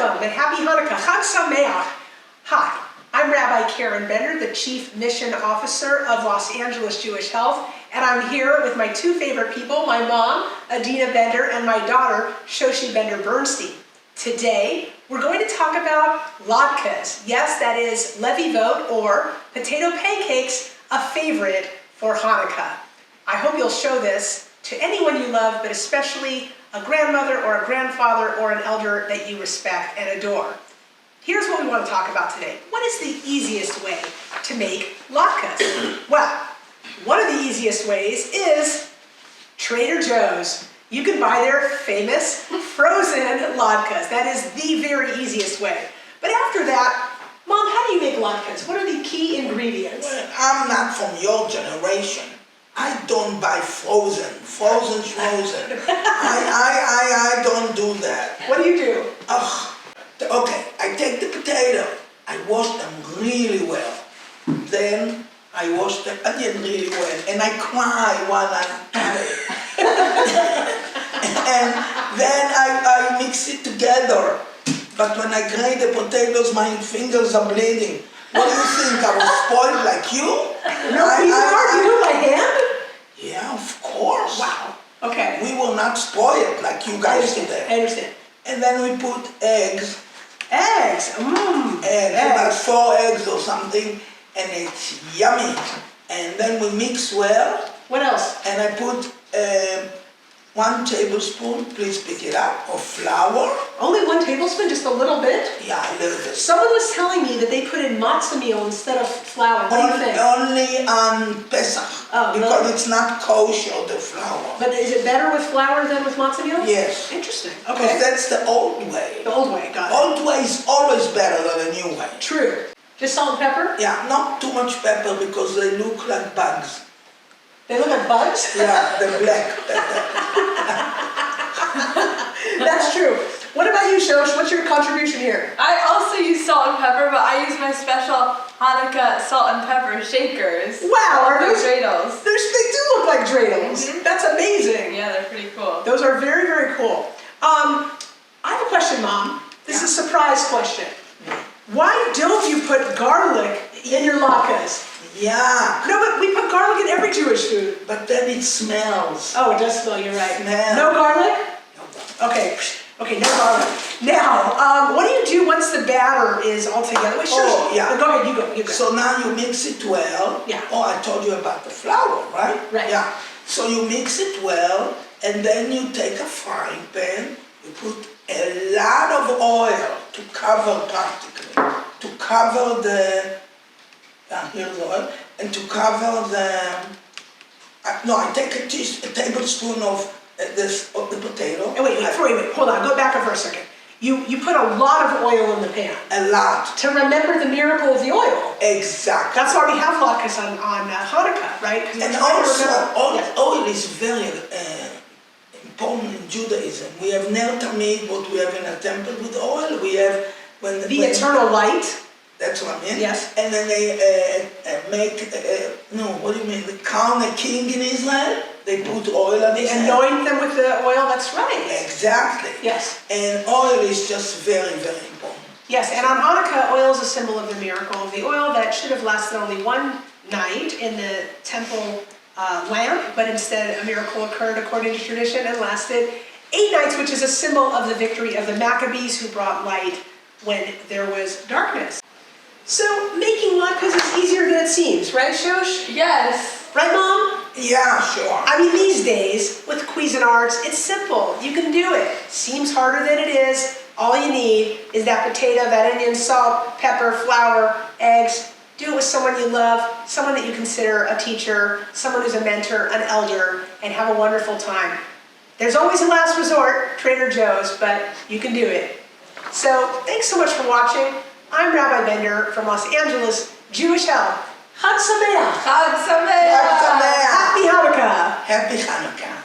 welcome and happy Hanukkah. Chag Sameach. Hi, I'm Rabbi Bender, the Chief Mission Officer of Los Angeles Jewish Health, and I'm here with my two favorite people, my mom, Adina Bender, and my daughter, Shoshi Bender-Bernstein. Today, we're going to talk about Latkes. Yes, that is levivot, or potato pancakes, a favorite for Hanukkah. I hope you'll show this to anyone you love, but especially a grandmother or a grandfather or an elder that you respect and adore. Here's what we want to talk about today. What is the easiest way to make latkes? Well, one of the easiest ways is Trader Joe's. You can buy their famous frozen latkes. That is the very easiest way. But after that, Mom, how do you make latkes? What are the key ingredients? Well, I'm not from your generation. I don't buy frozen. I don't do that. What do you do? Okay, I take the potato. I wash them really well. Then I wash them again really well. And I cry while I'm at it. And then I mix it together. But when I grate the potatoes, my fingers are bleeding. What do you think? I was spoiled like you? No, you do it by hand? Yeah, of course. Wow. Okay. We were not spoiled like you guys today. I understand. And then we put eggs. Eggs. Eggs. About 4 eggs or something, and it's yummy. And then we mix well. What else? And I put 1 tablespoon, please pick it up, of flour. Only 1 tablespoon, just a little bit? Yeah, a little bit. Someone was telling me that they put in matzah meal instead of flour. What do you think? Only on Pesach, because it's not kosher, the flour. But is it better with flour than with matzah meal? Yes. Interesting. Because Okay. that's the old way. The old way, got it. Old way is always better than the new way. True. Just salt and pepper? Yeah, not too much pepper because they look like bugs. They look like bugs? Yeah, the black pepper. That's true. What about you, Shosh? What's your contribution here? I also use salt and pepper, but I use my special Hanukkah salt and pepper shakers. Wow, are those dreidels? They do look like dreidels. That's amazing. Yeah, they're pretty cool. Those are very, very cool. I have a question, Mom. This is a surprise question. Why don't you put garlic in your latkes? Yeah. No, but we put garlic in every Jewish food. But then it smells. Oh, it does smell, you're right. Smell. No garlic? No garlic. Okay, no garlic. Now, what do you do once the batter is all together? Wait, yeah. Go ahead, you go. So now you mix it well. Yeah. Oh, I told you about the flour, right? Right. Yeah. So you mix it well, and then you take a frying pan, you put a lot of oil to cover practically, to cover the, here's oil, and to cover the, I take a tablespoon of the potato. And wait, hold on, go back for a second. You put a lot of oil in the pan. A lot. To remember the miracle of the oil. Exactly. That's why we have latkes on Hanukkah, right? And also, oil is very important in Judaism. We have Ner Tamid, what we have in a temple with oil. We have the eternal light. That's what I mean. Yes. And then they make, what do you mean? They crown a king in Israel. They put oil on his head. Anoint them with the oil, that's right. Exactly. Yes. And oil is just very, very important. Yes, and on Hanukkah, oil is a symbol of the miracle of the oil that should have lasted only 1 night in the temple lamp, but instead a miracle occurred according to tradition and lasted 8 nights, which is a symbol of the victory of the Maccabees who brought light when there was darkness. So making latkes is easier than it seems, right, Shosh? Yes. Right, Mom? Yeah, sure. I mean, these days, with Cuisinarts, it's simple. You can do it. Seems harder than it is. All you need is that potato, that onion, salt, pepper, flour, eggs. Do it with someone you love, someone that you consider a teacher, someone who's a mentor, an elder, and have a wonderful time. There's always a last resort, Trader Joe's, but you can do it. So, thanks so much for watching. I'm Rabbi Bender from Los Angeles Jewish Health. Chag Sameach. Chag Sameach. Happy Hanukkah. Happy Hanukkah.